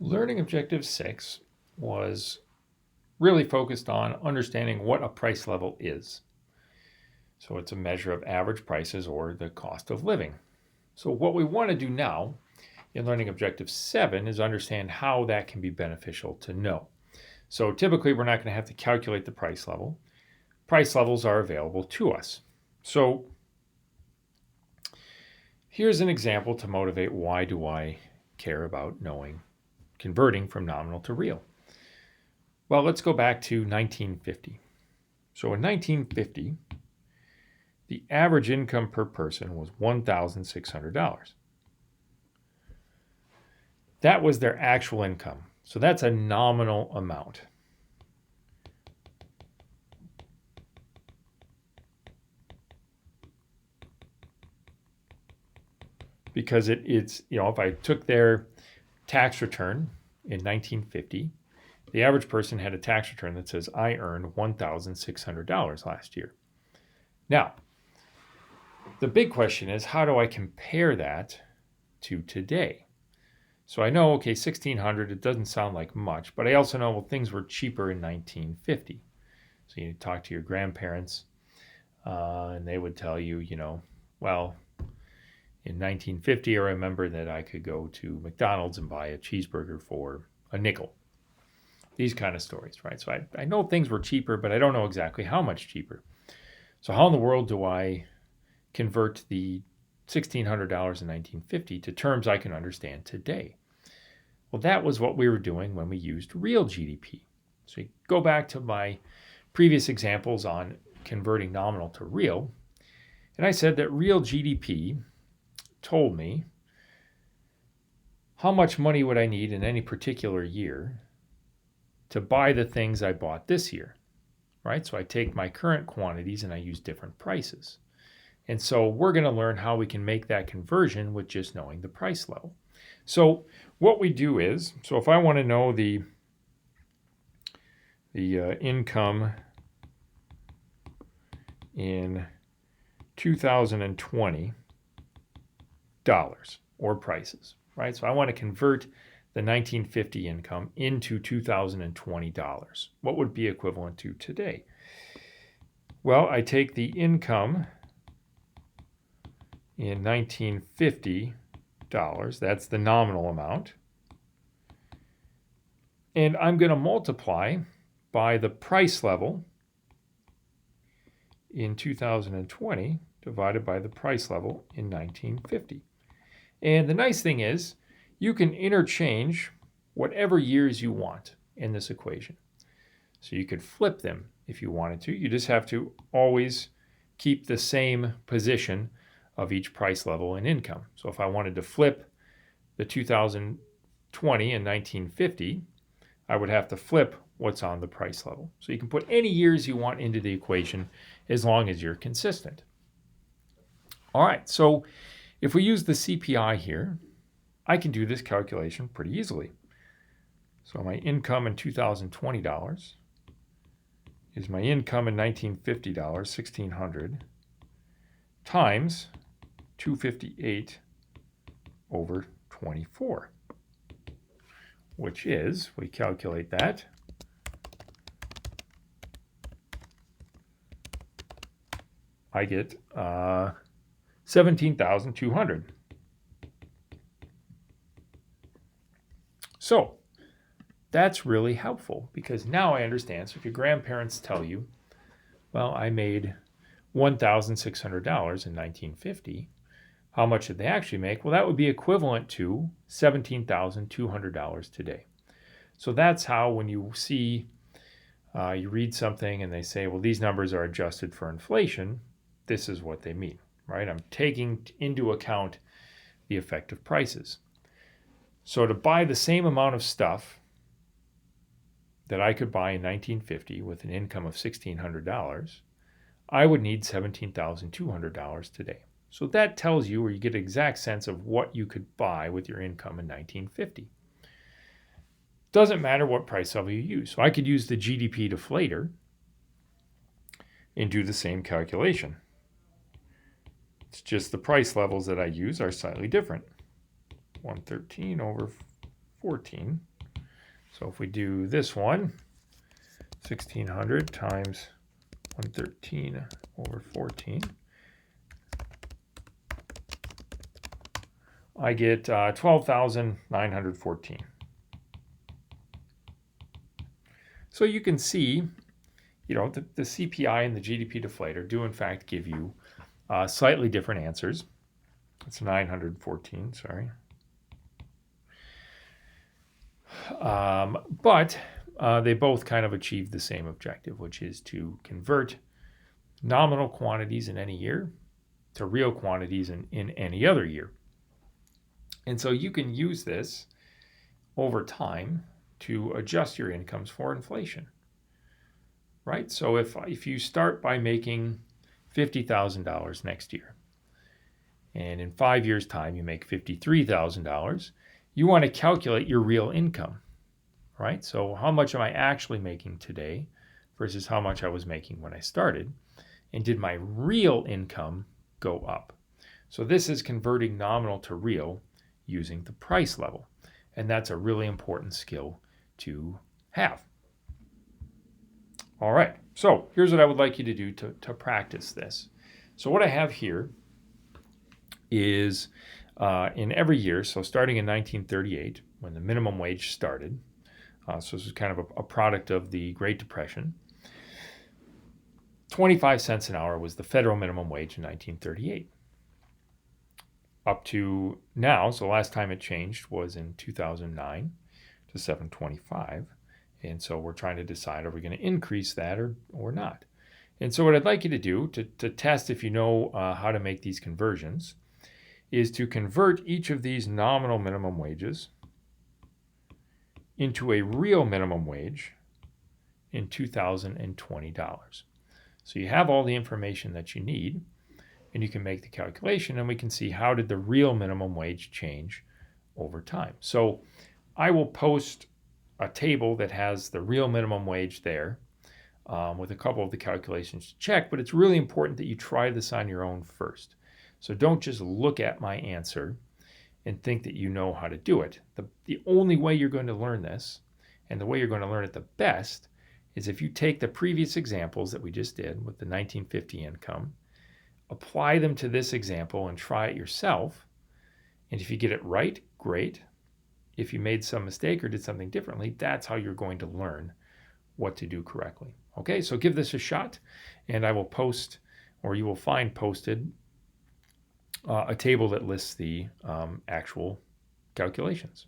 Learning Objective 6 was really focused on understanding what a price level is. So it's a measure of average prices or the cost of living. So what we want to do now in Learning Objective 7 is understand how that can be beneficial to know. So typically we're not going to have to calculate the price level. Price levels are available to us. So here's an example to motivate why do I care about knowing converting from nominal to real. Well, let's go back to 1950. So in 1950, the average income per person was $1,600. That was their actual income. So that's a nominal amount. Because it's, if I took their tax return in 1950, the average person had a tax return that says, I earned $1,600 last year. Now, the big question is, how do I compare that to today? So I know, okay, 1600, it doesn't sound like much, but I also know, well, things were cheaper in 1950. So you talk to your grandparents, and they would tell you, well, in 1950, I remember that I could go to McDonald's and buy a cheeseburger for a nickel. These kind of stories, right? So I know things were cheaper, but I don't know exactly how much cheaper. So how in the world do I convert the $1,600 in 1950 to terms I can understand today? Well, that was what we were doing when we used real GDP. So you go back to my previous examples on converting nominal to real, and I said that real GDP told me how much money would I need in any particular year to buy the things I bought this year, right? So I take my current quantities and I use different prices. And so we're going to learn how we can make that conversion with just knowing the price level. So what we do is, so if I want to know the income in 2020 dollars or prices, right? So I want to convert the 1950 income into 2020 dollars. What would be equivalent to today? Well, I take the income in 1950 dollars, that's the nominal amount, and I'm going to multiply by the price level in 2020 divided by the price level in 1950. And the nice thing is, you can interchange whatever years you want in this equation. So you could flip them if you wanted to. You just have to always keep the same position of each price level and income. So if I wanted to flip the 2020 and 1950, I would have to flip what's on the price level. So you can put any years you want into the equation as long as you're consistent. All right, so if we use the CPI here, I can do this calculation pretty easily. So my income in 2020 dollars is my income in 1950 dollars, 1600, times 258 over 24, which is, we calculate that, I get 17,200. So that's really helpful because now I understand. So if your grandparents tell you, well, I made $1,600 in 1950, how much did they actually make? Well, that would be equivalent to $17,200 today. So that's how when you see, you read something and they say, well, these numbers are adjusted for inflation, this is what they mean, right? I'm taking into account the effect of prices. So to buy the same amount of stuff that I could buy in 1950 with an income of $1,600, I would need $17,200 today. So that tells you, or you get an exact sense of what you could buy with your income in 1950. Doesn't matter what price level you use. So I could use the GDP deflator and do the same calculation. It's just the price levels that I use are slightly different. 113 over 14. So if we do this one, 1,600 times 113 over 14, I get 12,914. So you can see, the CPI and the GDP deflator do in fact give you slightly different answers. It's 914, sorry. But they both kind of achieve the same objective, which is to convert nominal quantities in any year to real quantities in any other year. And so you can use this over time to adjust your incomes for inflation, right? So if you start by making $50,000 next year, and in 5 years' time you make $53,000, you want to calculate your real income, right? So how much am I actually making today versus how much I was making when I started? And did my real income go up? So this is converting nominal to real using the price level. And that's a really important skill to have. All right, so here's what I would like you to do to practice this. So what I have here is in every year, so starting in 1938, when the minimum wage started, so this is kind of a product of the Great Depression, 25 cents an hour was the federal minimum wage in 1938. Up to now, so the last time it changed was in 2009 to $7.25. And so we're trying to decide, are we going to increase that or not? And so what I'd like you to do to test if you know how to make these conversions is to convert each of these nominal minimum wages into a real minimum wage in $2,020. So you have all the information that you need, and you can make the calculation, and we can see how did the real minimum wage change over time. So I will post a table that has the real minimum wage there with a couple of the calculations to check, but it's really important that you try this on your own first. So don't just look at my answer and think that you know how to do it. The only way you're going to learn this, and the way you're going to learn it the best, is if you take the previous examples that we just did with the 1950 income, apply them to this example and try it yourself. And if you get it right, great. If you made some mistake or did something differently, that's how you're going to learn what to do correctly. Okay, so give this a shot, and I will post, or you will find posted, a table that lists the actual calculations.